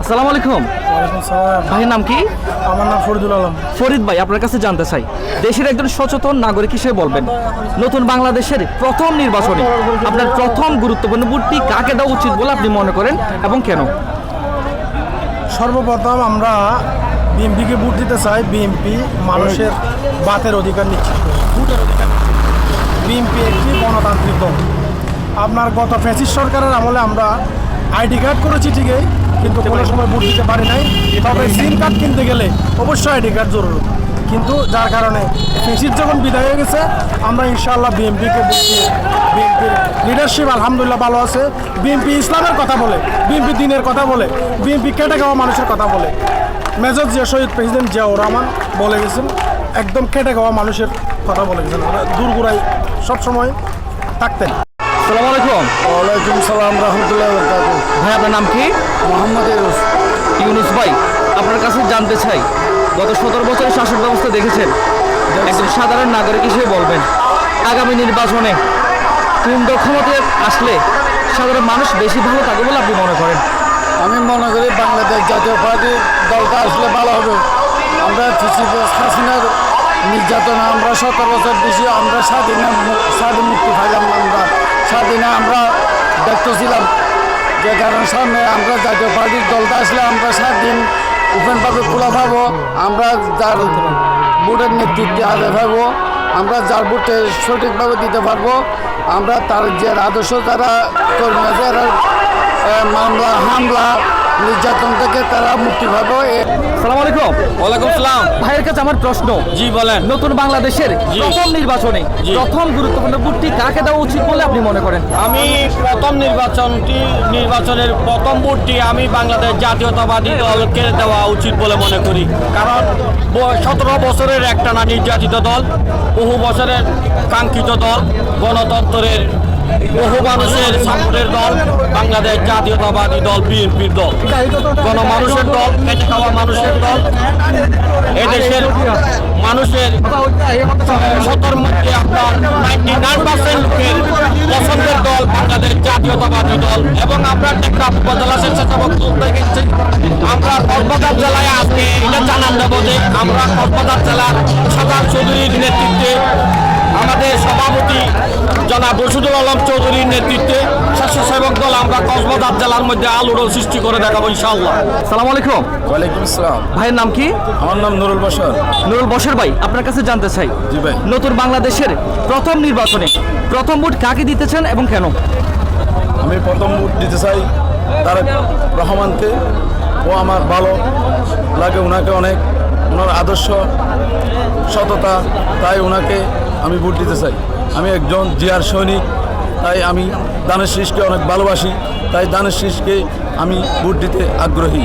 আসসালামু আলাইকুম। ওয়ালাইকুম সালাম। ভাইয়ের নাম কি? আমার নাম ফরিদুল আলম। ফরিদ ভাই, আপনার কাছে জানতে চাই, দেশের একজন সচেতন নাগরিক হিসেবে বলবেন, নতুন বাংলাদেশের প্রথম নির্বাচনে আপনার প্রথম গুরুত্বপূর্ণ ভোটটি কাকে দেওয়া উচিত বলে আপনি মনে করেন এবং কেন? সর্বপ্রথম আমরা বিএনপিকে ভোট দিতে চাই। বিএনপি মানুষের বাতের অধিকার নিশ্চিত করে, ভোটের অধিকার নিশ্চিত করে। বিএনপি একটি গণতান্ত্রিক দল। আপনার গত ফ্যাসিস্ট সরকারের আমলে আমরা আইডি কার্ড করেছি ঠিকই, কিন্তু কোনো সময় ভোট দিতে পারি নাই। তবে সিম কার্ড কিনতে গেলে অবশ্যই আইডি কার্ড জরুরি, কিন্তু যার কারণে ফ্যাসিস্ট যখন বিদায় হয়ে গেছে, আমরা ইনশাআল্লাহ বিএনপিকে ভোট দিয়ে, বিএনপির লিডারশিপ আলহামদুলিল্লাহ ভালো আছে। বিএনপি ইসলামের কথা বলে, বিএনপি দিনের কথা বলে, বিএনপি কেটে খাওয়া মানুষের কথা বলে। মেজর জিয়া শহীদ প্রেসিডেন্ট জিয়াউর রহমান বলে গেছেন, একদম কেটে খাওয়া মানুষের কথা বলে গেছেন। দূরগোড়ায় সবসময় থাকতেন। আসসালামু আলাইকুম। ওয়ালাইকুম সালাম রহমতুল্লাহ। ভাই আপনার নাম কি? মোহাম্মদ ইউনুস। ইউনুস ভাই, আপনার কাছে জানতে চাই, গত 17 বছরের শাসন ব্যবস্থা দেখেছেন, একজন সাধারণ নাগরিক হিসেবে বলবেন, আগামী নির্বাচনে কোন ক্ষমতায় আসলে সাধারণ মানুষ বেশি ভালো থাকে বলে আপনি মনে করেন? আমি মনে করি বাংলাদেশ জাতীয় পার্টির দলটা আসলে ভালো হবে। আমরা হাসিনার নির্যাতনা আমরা 17 বছর বেশি আমরা স্বাধীন মুক্তি পাইলাম। আমরা স্বাধীনে আমরা দেখতেছিলাম, যে কারণ সামনে আমরা জাতীয় পার্টির দলটা আসলে আমরা স্বাধীন ওপেনভাবে খোলা পাবো। আমরা যার ভোটের নেতৃত্বে আগে পাবো, আমরা যার ভোটে সঠিকভাবে দিতে পারবো। আমরা তার যে আদর্শ যারা কর্মী যারা মামলা হামলা নির্যাতন থেকে তারা মুক্তি পাবো। আসসালামু আলাইকুম। ওয়ালাইকুম সালাম। ভাইয়ের কাছে আমার প্রশ্ন, জি বলেন। নতুন বাংলাদেশের প্রথম নির্বাচনে প্রথম গুরুত্বপূর্ণ ভোটটি কাকে দেওয়া উচিত বলে আপনি মনে করেন? আমি নির্বাচনের প্রথম ভোটটি আমি বাংলাদেশ জাতীয়তাবাদী দলকে দেওয়া উচিত বলে মনে করি। কারণ 17 বছরের একটানা নির্যাতিত দল, বহু বছরের কাঙ্ক্ষিত দল, গণতন্ত্রের বহু মানুষের সাপোর্টের দল বাংলাদেশ জাতীয়তাবাদী দল, বিএনপির দল, গণমানুষের দল, খেটে খাওয়া মানুষের দল। এদেশের মানুষের 70 মধ্যে আপনার 99% লোকের পছন্দের দল বাংলাদেশ জাতীয়তাবাদী দল। এবং আমরা একটা উপজেলা স্বেচ্ছাসেবক দল দেখেছি, আমরা কক্সবাজার জেলায় আজকে এটা জানান দেবো যে আমরা কক্সবাজার জেলার সাজাদ চৌধুরীর নেতৃত্বে, আমাদের সভাপতি জনাব রশিদুল আলম চৌধুরীর নেতৃত্বে স্বেচ্ছাসেবক দল আমরা কক্সবাজার জেলার মধ্যে আলোড়ন সৃষ্টি করে দেখাবো ইনশাআল্লাহ। আসসালামু আলাইকুম। ওয়ালাইকুম আসসালাম। ভাইয়ের নাম কি? আমার নাম নুরুল বশর। নুরুল বশর ভাই, আপনার কাছে জানতে চাই, জি ভাই। নতুন বাংলাদেশের প্রথম নির্বাচনে প্রথম ভোট কাকে দিতে চান এবং কেন? আমি প্রথম ভোট দিতে চাই তারেক রহমানকে। ও আমার ভালো লাগে, ওনাকে অনেক, ওনার আদর্শ সততা, তাই ওনাকে আমি ভোট দিতে চাই। আমি একজন জিয়ার সৈনিক, তাই আমি দানের শীষকে অনেক ভালোবাসি, তাই দানের শীষকে আমি ভোট দিতে আগ্রহী।